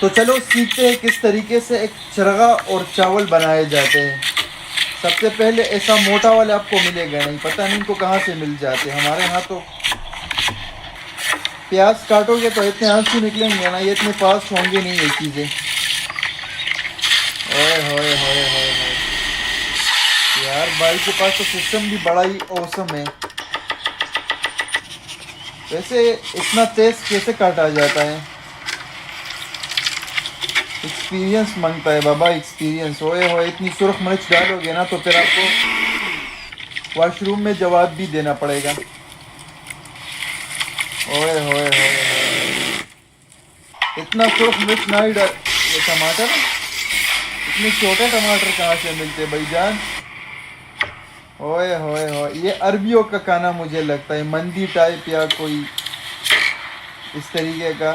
तो चलो सीखते हैं किस तरीके से एक चरगा और चावल बनाए जाते हैं। सबसे पहले ऐसा मोटा वाला आपको मिलेगा नहीं, पता नहीं इनको कहाँ से मिल जाते हैं। हमारे यहाँ तो प्याज काटोगे तो इतने आंसू निकलेंगे ना, ये इतने पास होंगे नहीं ये चीज़ें। ओए होए होए होए होए, यार भाई के पास तो सिस्टम भी बड़ा ही औसम है। वैसे इतना तेज कैसे काटा जाता है? एक्सपीरियंस मांगता है बाबा, एक्सपीरियंस। ओए होए, इतनी सुर्ख मिर्च डालोगे ना तो फिर आपको वॉशरूम में जवाब भी देना पड़ेगा। ओए होए होए होए, इतना सुर्ख मिर्च ना ही डाल। ये टमाटर, इतने छोटे टमाटर कहाँ से मिलते भाईजान? ओए होए होए, ये अरबियों का खाना मुझे लगता है, मंदी टाइप या कोई इस तरीके का।